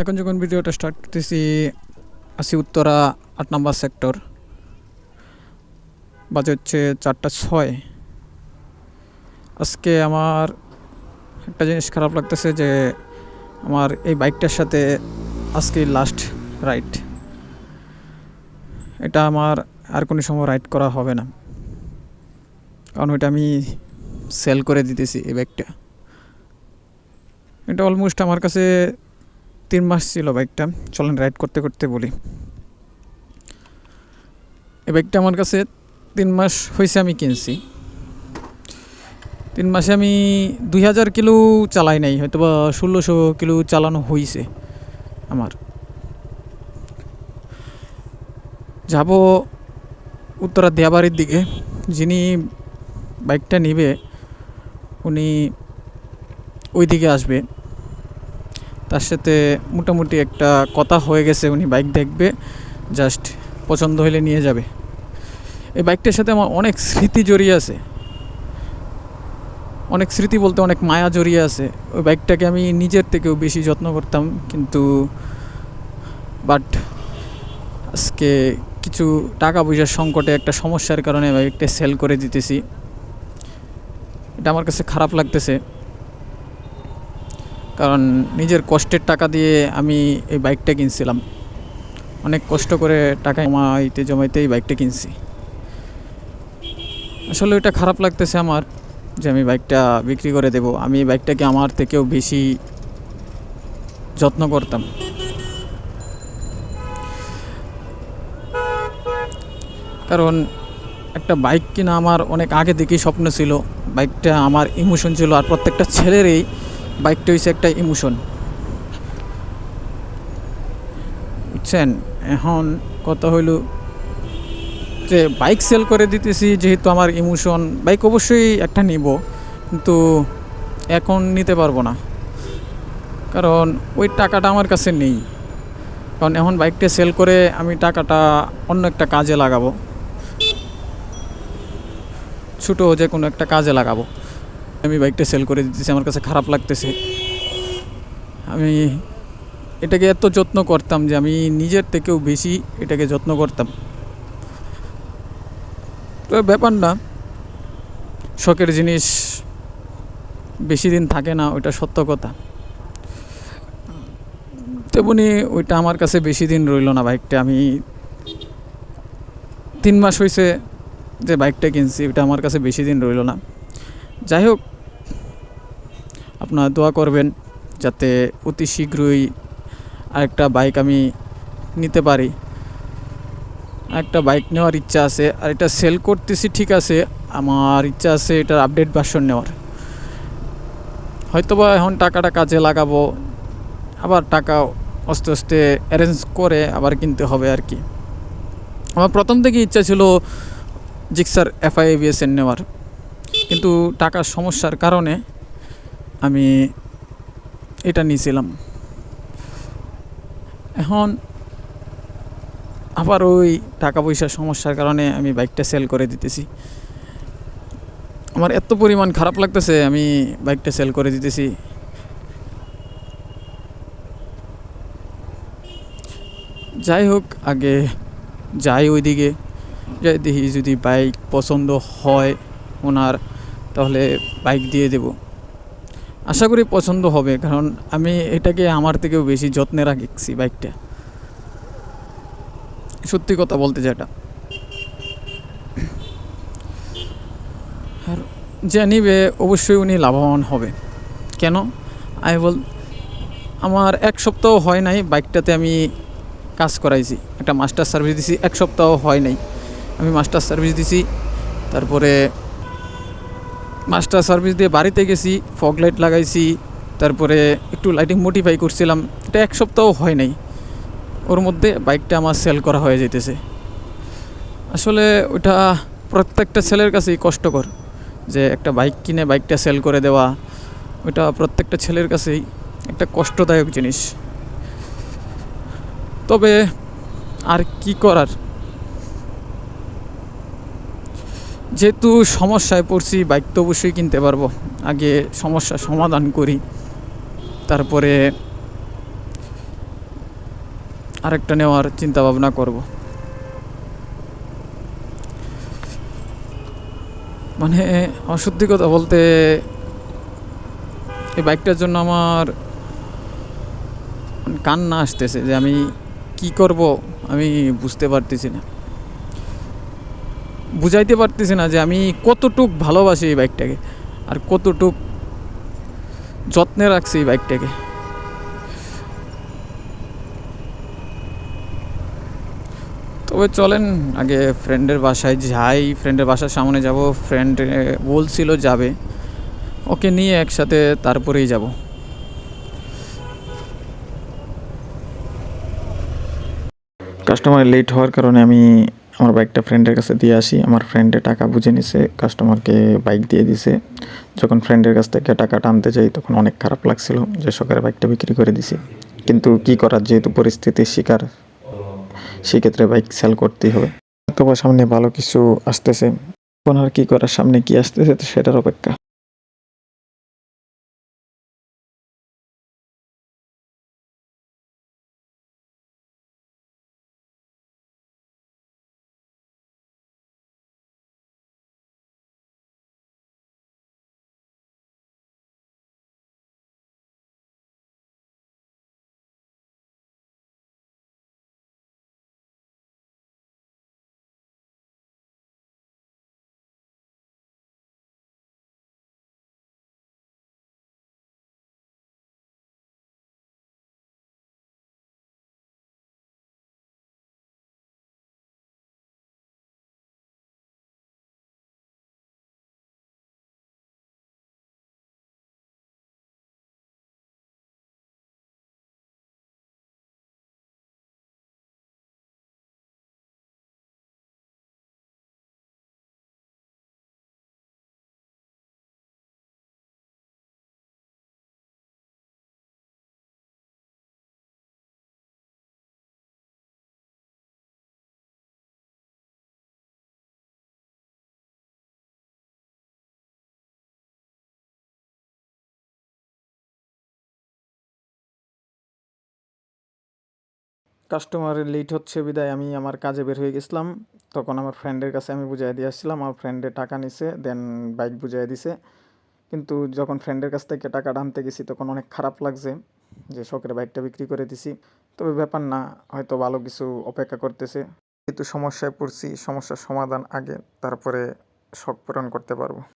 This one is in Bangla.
এখন যখন ভিডিওটা স্টার্ট করতেছি আসি উত্তরা ৮ নম্বর সেক্টর, বাজে হচ্ছে ৪টা ৬। আজকে আমার একটা জিনিস খারাপ লাগতেছে যে আমার এই বাইকটার সাথে আজকে লাস্ট রাইড। এটা আমার আর কোনো সময় রাইড করা হবে না, কারণ ওইটা আমি সেল করে দিতেছি। এই বাইকটা এটা অলমোস্ট আমার কাছে 3 মাস ছিল বাইকটা। চলেন রাইড করতে করতে বলি, এই বাইকটা আমার কাছে 3 মাস হয়েছে আমি কিনছি। 3 মাসে আমি 2000 কিলো চালাই নাই, হয়তো বা 1600 কিলো চালানো হয়েছে আমার। যাব উত্তরা দেয়াবাড়ির দিকে, যিনি বাইকটা নিবে উনি ওই দিকে আসবে। তার সাথে মোটামুটি একটা কথা হয়ে গেছে, উনি বাইক দেখবে, জাস্ট পছন্দ হলে নিয়ে যাবে। এই বাইকটার সাথে আমার অনেক স্মৃতি জড়িয়ে আছে, অনেক স্মৃতি বলতে অনেক মায়া জড়িয়ে আছে। ওই বাইকটাকে আমি নিজের থেকেও বেশি যত্ন করতাম, কিন্তু বাট আজকে কিছু টাকা পয়সার সংকটে একটা সমস্যার কারণে বাইকটা সেল করে দিতেছি। এটা আমার কাছে খারাপ লাগতেছে, কারণ নিজের কষ্টের টাকা দিয়ে আমি এই বাইকটা কিনছিলাম। অনেক কষ্ট করে টাকা জমাইতে এই বাইকটা কিনছি। আসলে এটা খারাপ লাগতেছে আমার যে আমি বাইকটা বিক্রি করে দেব। আমি এই বাইকটাকে আমার থেকেও বেশি যত্ন করতাম। কারণ একটা বাইক কিনা আমার অনেক আগে থেকেই স্বপ্ন ছিল। বাইকটা আমার ইমোশন ছিল, আর প্রত্যেকটা ছেলেরই বাইকটা হচ্ছে একটা ইমোশন, বুঝছেন। এখন কথা হইল যে বাইক সেল করে দিতেছি, যেহেতু আমার ইমোশন, বাইক অবশ্যই একটা নিব, কিন্তু এখন নিতে পারবো না, কারণ ওই টাকাটা আমার কাছে নেই। কারণ এখন বাইকটা সেল করে আমি টাকাটা অন্য একটা কাজে লাগাবো, ছোটো যে কোনো একটা কাজে লাগাবো। আমি বাইকটা সেল করে দিতেছি, আমার কাছে খারাপ লাগতেছে। আমি এটাকে এত যত্ন করতাম যে আমি নিজের থেকেও বেশি এটাকে যত্ন করতাম। তো ব্যাপার না, শখের জিনিস বেশি দিন থাকে না, ওইটা সত্য কথা। তেমনি ওইটা আমার কাছে বেশি দিন রইল না। বাইকটা আমি 3 মাস হয়েছে যে বাইকটা কিনছি, ওইটা আমার কাছে বেশি দিন রইল না। যাই হোক, আপনারা দোয়া করবেন যাতে অতি শীঘ্রই আরেকটা বাইক আমি নিতে পারি। একটা বাইক নেওয়ার ইচ্ছা আছে, আর এটা সেল করতেছি ঠিক আছে, আমার ইচ্ছা আছে এটার আপডেট ভার্সন নেওয়ার। হয়তোবা এখন টাকাটা কাজে লাগাবো, আবার টাকা আস্তে আস্তে অ্যারেঞ্জ করে আবার কিনতে হবে আর কি। আমার প্রথম থেকে ইচ্ছা ছিল জিক্সার FI ABS নেওয়ার, কিন্তু টাকার সমস্যার কারণে আমি এটা নিয়েছিলাম। এখন আবার ওই টাকা পয়সার সমস্যার কারণে আমি বাইকটা সেল করে দিতেছি। আমার এত পরিমাণ খারাপ লাগতেছে, আমি বাইকটা সেল করে দিতেছি। যাই হোক, আগে যাই ওইদিকে, যাই দেখি যদি বাইক পছন্দ হয় ওনার, তাহলে বাইক দিয়ে দেব। আশা করি পছন্দ হবে, কারণ আমি এটাকে আমার থেকেও বেশি যত্নে রাখছি বাইকটা, সত্যি কথা বলতে যেটা। আর যে নিবে অবশ্যই উনি লাভবান হবে। কেন আমার 1 সপ্তাহ হয় নাই বাইকটাতে আমি কাজ করাইছি, একটা মাস্টার সার্ভিস দিছি। 1 সপ্তাহ হয় নাই, আমি মাস্টার সার্ভিস দিছি। তারপরে মাস্টার সার্ভিস দিয়ে বাড়িতে গেছি, ফগ লাইট লাগাইছি, তারপরে একটু লাইটিং মডিফাই করছিলাম। এটা 1 সপ্তাহ হয় নাই, ওর মধ্যে বাইকটা আমার সেল করা হয়ে যেতেছে। আসলে ওটা প্রত্যেকটা ছেলের কাছেই কষ্টকর, যে একটা বাইক কিনে বাইকটা সেল করে দেওয়া, ওটা প্রত্যেকটা ছেলের কাছেই একটা কষ্টদায়ক জিনিস। তবে আর কি করার, যেহেতু সমস্যায় পড়ছি, বাইক তো অবশ্যই কিনতে পারবো। আগে সমস্যার সমাধান করি, তারপরে আরেকটা নেওয়ার চিন্তা ভাবনা করব। মানে সত্যি কথা বলতে এই বাইকটার জন্য আমার কান্না আসতেছে যে আমি কি করব আমি বুঝতে পারতেছি না, বুঝাইতে পারতেছি না যে আমি কতটুক ভালোবাসি এই বাইকটাকে আর কতটুক যত্নে রাখছি এই বাইকটাকে। তবে চলেন আগে ফ্রেন্ডের বাসায় যাই, ফ্রেন্ডের বাসার সামনে যাব, ফ্রেন্ড বলছিল যাবে, ওকে নিয়ে একসাথে তারপরেই যাব। কাস্টমার লেট হওয়ার কারণে আমি আমার বাইকটা ফ্রেন্ডের কাছে দিয়ে আসি। আমার ফ্রেন্ডে টাকা বুঝে নিছে, কাস্টমারকে বাইক দিয়ে দিছে। যখন ফ্রেন্ডের কাছ থেকে টাকাটা আনতে যাই তখন অনেক খারাপ লাগছিল যে সকালে বাইকটা বিক্রি করে দিছি, কিন্তু কি করার, যেহেতু পরিস্থিতির শিকার, সেক্ষেত্রে বাইক সেল করতেই হবে। তবে সামনে ভালো কিছু আসতেছে, এখন আর কি করার, সামনে কি আসতেছে তো সেটার অপেক্ষা। কাস্টমারের লেট হচ্ছে বিদায় আমি আমার কাজে বের হয়ে গেছিলাম। তখন আমার ফ্রেন্ডের কাছে আমি বুঝাই দিয়ে আসছিলাম, আমার ফ্রেন্ডে টাকা নিছে, দেন বাইক বুঝাই দিছে। কিন্তু যখন ফ্রেন্ডের কাছ থেকে টাকাটা আনতে গেছি তখন অনেক খারাপ লাগছে যে শখের বাইকটা বিক্রি করে দিছি। তবে ব্যাপার না, হয়তো ভালো কিছু অপেক্ষা করতেছে। যেহেতু সমস্যায় পড়ছি, সমস্যার সমাধান আগে, তারপরে শখ পূরণ করতে পারবো।